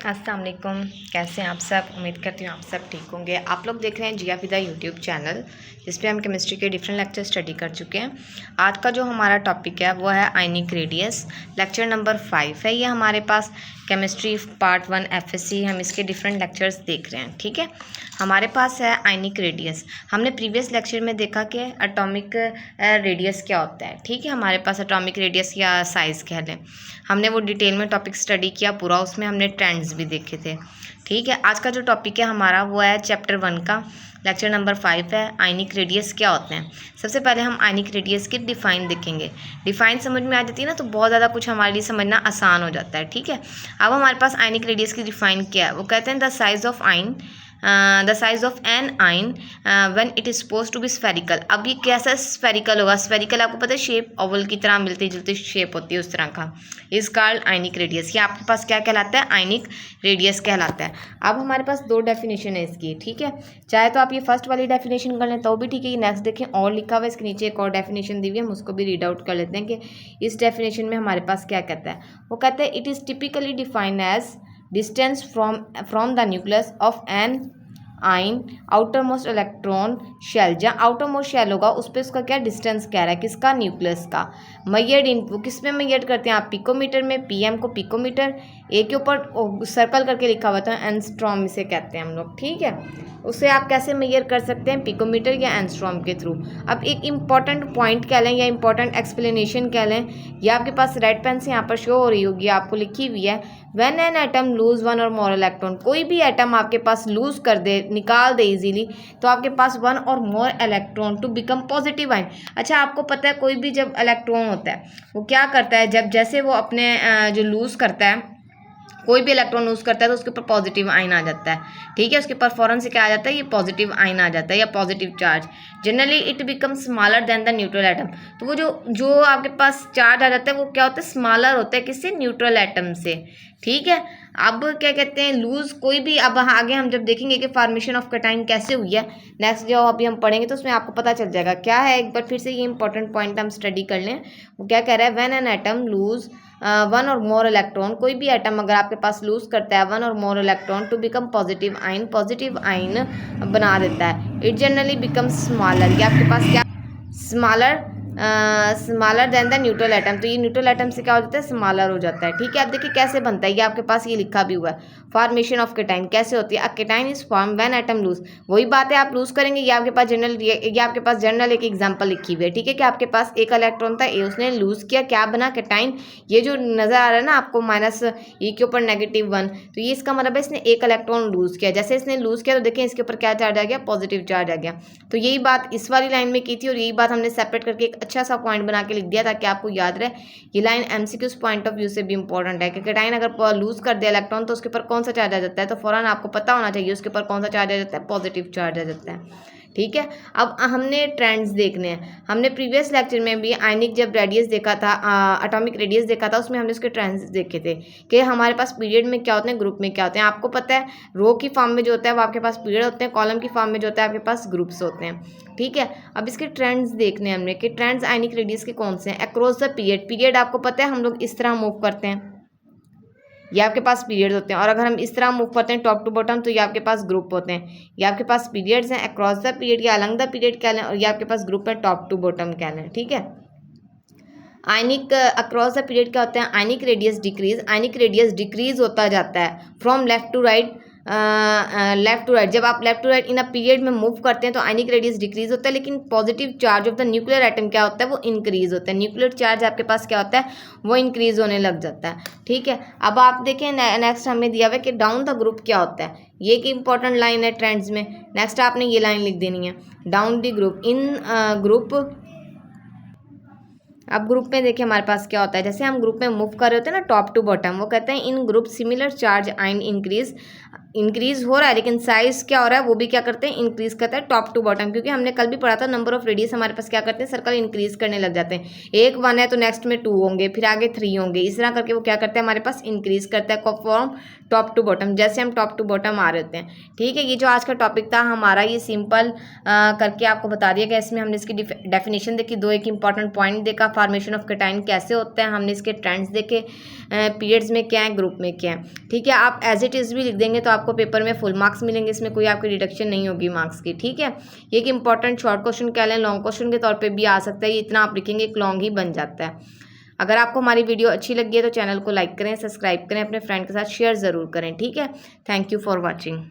अस्सलाम वालेकुम। कैसे हैं आप सब? उम्मीद करती हूँ आप सब ठीक होंगे। आप लोग देख रहे हैं जिया फिदा यूट्यूब चैनल, जिस पे हम केमिस्ट्री के डिफरेंट लेक्चर स्टडी कर चुके हैं। आज का जो हमारा टॉपिक है वो है आयनिक रेडियस। लेक्चर नंबर 5 है ये हमारे पास। केमिस्ट्री पार्ट 1 FSC हम इसके डिफरेंट लेक्चर्स देख रहे हैं। ठीक है, हमारे पास है आयनिक रेडियस। हमने प्रीवियस लेक्चर में देखा कि एटॉमिक रेडियस क्या होता है। ठीक है, हमारे पास एटॉमिक रेडियस या साइज़ कह लें, हमने वो डिटेल में टॉपिक स्टडी किया पूरा, उसमें हमने ट्रेंड्स भी देखे थे। ठीक है, आज का जो टॉपिक है हमारा वो है चैप्टर 1 का, लेक्चर नंबर 5 है आयनिक रेडियस क्या होते हैं। सबसे पहले हम आयनिक रेडियस की डिफ़ाइन देखेंगे। डिफ़ाइन समझ में आ जाती है ना तो बहुत ज़्यादा कुछ हमारे लिए समझना आसान हो जाता है। ठीक है, अब हमारे पास आयनिक रेडियस की डिफ़ाइन क्या है, वो कहते हैं the size of ion, the size of an ion when it is suppose to be spherical. अब ये कैसा स्फेरिकल होगा? स्फेरिकल आपको पता है शेप ओवल की तरह मिलती जुलती शेप होती है, उस तरह का इज कॉल्ड आयनिक रेडियस। ये आपके पास क्या कहलाता है? आयनिक रेडियस कहलाता है। अब हमारे पास दो डेफिनेशन है इसकी। ठीक है, चाहे तो आप ये फर्स्ट वाली डेफिनेशन कर लें तो भी ठीक है। ये नेक्स्ट देखें और लिखा हुआ है इसके नीचे एक और डेफिनेशन दी हुई है, हम उसको भी रीड आउट कर लेते हैं कि इस डेफिनेशन में हमारे पास क्या कहता है। वो कहता है it is typically defined as distance from the nucleus of an ion outermost electron shell. जहाँ आउटर मोस्ट शेल होगा उस पर उसका क्या डिस्टेंस कह रहा है, किसका? न्यूक्लियस का। मैयर्ड इन वो किस में मैयर्ड करते हैं आप? पिकोमीटर में। PM को पिकोमीटर, ए के ऊपर सर्कल करके लिखा हुआ था एंगस्ट्रॉम इसे कहते हैं हम लोग। ठीक है, उसे आप कैसे मैयर कर सकते हैं? पिकोमीटर या एंगस्ट्रॉम के थ्रू। अब एक इंपॉर्टेंट पॉइंट कह लें या इंपॉर्टेंट एक्सप्लेनेशन कह लें, ये आपके पास रेड पेन से यहाँ पर शो हो रही होगी, आपको लिखी हुई है when an atom lose one or more electron. कोई भी एटम आपके पास लूज कर दे, निकाल दे इजीली, तो आपके पास one or more electron to become positive ion. अच्छा, आपको पता है कोई भी जब इलेक्ट्रॉन होता है वो क्या करता है, जब जैसे वो अपने जो लूज करता है, कोई भी इलेक्ट्रॉन लूज करता है तो उसके ऊपर पॉजिटिव आयन आ जाता है। ठीक है, उसके ऊपर फौरन से क्या आ जाता है? ये पॉजिटिव आयन आ जाता है या positive charge. Generally it become smaller than the neutral atom. तो वो जो आपके पास चार्ज आ जाता है वो क्या होता है? स्मॉलर होता है। किससे? न्यूट्रल एटम से। ठीक है, अब क्या कहते हैं लूज कोई भी, अब आगे हम जब देखेंगे कि फॉर्मेशन ऑफ कैटायन कैसे हुई है, नेक्स्ट जो अभी हम पढ़ेंगे तो उसमें आपको पता चल जाएगा क्या है। एक बार फिर से ये इंपॉर्टेंट पॉइंट हम स्टडी कर लें। वो क्या कह रहा है? When an atom lose one or more electron, कोई भी एटम अगर आपके पास लूज करता है one or more electron to become positive ion, positive ion बना देता है। It generally become smaller. ये आपके पास क्या? Smaller than the neutral atom. तो ये न्यूट्रल एटम से क्या हो जाता है? स्मॉलर हो जाता है। ठीक है, अब देखिए कैसे बनता है, ये आपके पास ये लिखा भी हुआ है फॉर्मेशन ऑफ कैटायन कैसे होती है। A cation is form when atom lose. वही बात है, आप लूज करेंगे। ये आपके पास जनरल एक एग्जांपल लिखी हुई है। ठीक है, कि आपके पास एक इलेक्ट्रॉन था ए, उसने लूज किया, क्या बना? कैटायन। ये जो नजर आ रहा है ना आपको माइनस ई के ऊपर -1, तो ये इसका मतलब है इसने एक इलेक्ट्रॉन लूज किया। जैसे इसने लूज किया तो देखें इसके ऊपर क्या चार्ज आ गया? पॉजिटिव चार्ज आ गया। तो यही बात इस वाली लाइन में की थी और यही बात हमने सेपरेट करके एक अच्छा सा पॉइंट बना के लिख दिया ताकि आपको याद रहे। ये line MCQ point of view से भी इंपॉर्टेंट है कि कैटायन अगर लूज कर दिया इलेक्ट्रॉन तो उसके ऊपर कौन सा चार्ज आ जाता है, तो फौरन आपको पता होना चाहिए उसके ऊपर कौन सा चार्ज आ जाता है? पॉजिटिव चार्ज आ जाता है। ठीक है, अब हमने ट्रेंड्स देखने हैं। हमने प्रीवियस लेक्चर में भी आयनिक जब रेडियस देखा था, एटॉमिक रेडियस देखा था, उसमें हमने उसके ट्रेंड्स देखे थे कि हमारे पास पीरियड में क्या होते हैं, ग्रुप में क्या होते हैं। आपको पता है रो की फॉर्म में जो होता है वो आपके पास पीरियड होते हैं, कॉलम की फॉर्म में जो होता है आपके पास ग्रुप्स होते हैं। ठीक है, अब इसके ट्रेंड्स देखने हैं हमने कि ट्रेंड्स आयनिक रेडियस के कौन से हैं। अक्रॉस द पीरियड, पीरियड आपको पता है हम लोग इस तरह मूव करते हैं, ये आपके पास पीरियड्स होते हैं। और अगर हम इस तरह मूव करते हैं टॉप टू बॉटम तो ये आपके पास ग्रुप होते हैं। ये आपके पास पीरियड्स हैं, अक्रॉस द पीरियड या अलंग द पीरियड कह लें, और ये आपके पास ग्रुप है टॉप टू बॉटम कह लें। ठीक है, आयनिक अक्रॉस द पीरियड क्या होते हैं? Ionic radius decrease, ionic radius decrease होता जाता है फ्रॉम लेफ्ट टू राइट। जब आप left to right in a period में मूव करते हैं तो आयनिक रेडियस डिक्रीज होता है, लेकिन positive charge of the nuclear atom क्या होता है? वो इंक्रीज होता है। न्यूक्लियर चार्ज आपके पास क्या होता है? वो इंक्रीज होने लग जाता है। ठीक है, अब आप देखें नेक्स्ट हमें दिया हुआ है कि डाउन द ग्रुप क्या होता है। ये एक इंपॉर्टेंट लाइन है ट्रेंड्स में। नेक्स्ट आपने ये लाइन लिख देनी है, down the group in group. अब ग्रुप में देखिए हमारे पास क्या होता है, जैसे हम ग्रुप में मूव कर रहे होते हैं ना टॉप टू बॉटम, वो कहते हैं इन ग्रुप सिमिलर चार्ज आइन इंक्रीज इंक्रीज हो रहा है, लेकिन साइज़ क्या हो रहा है वो भी क्या करते हैं, इंक्रीज करता है टॉप टू बॉटम, क्योंकि हमने कल भी पढ़ा था नंबर ऑफ रेडियस हमारे पास क्या करते हैं, सर्कल इंक्रीज करने लग जाते हैं। एक 1 है तो नेक्स्ट में 2 होंगे, फिर आगे 3 होंगे, इस तरह करके वो क्या करते हैं, हमारे पास इंक्रीज करता है फ्रॉम टॉप टू बॉटम, जैसे हम टॉप टू बॉटम आ रहे होते हैं। ठीक है, ये जो आज का टॉपिक था हमारा, ये सिंपल करके आपको बता दिया गया। इसमें हमने इसकी डेफिनेशन देखी, 2 एक इंपॉर्टेंट पॉइंट देखा, फॉर्मेशन ऑफ कैटायन कैसे होता है, हमने इसके ट्रेंड्स देखे, पीरियड्स में क्या है, ग्रुप में क्या है। ठीक है, आप एज इट इज़ भी लिख देंगे तो आपको पेपर में फुल मार्क्स मिलेंगे, इसमें कोई आपकी डिडक्शन नहीं होगी मार्क्स की। ठीक है, ये एक इंपॉर्टेंट शॉर्ट क्वेश्चन कह लें, लॉन्ग क्वेश्चन के तौर पे भी आ सकता है, इतना आप लिखेंगे एक लॉन्ग ही बन जाता है। अगर आपको हमारी वीडियो अच्छी लगी है तो चैनल को लाइक करें, सब्सक्राइब करें, अपने फ्रेंड के साथ शेयर ज़रूर करें। ठीक है, थैंक यू फॉर वॉचिंग।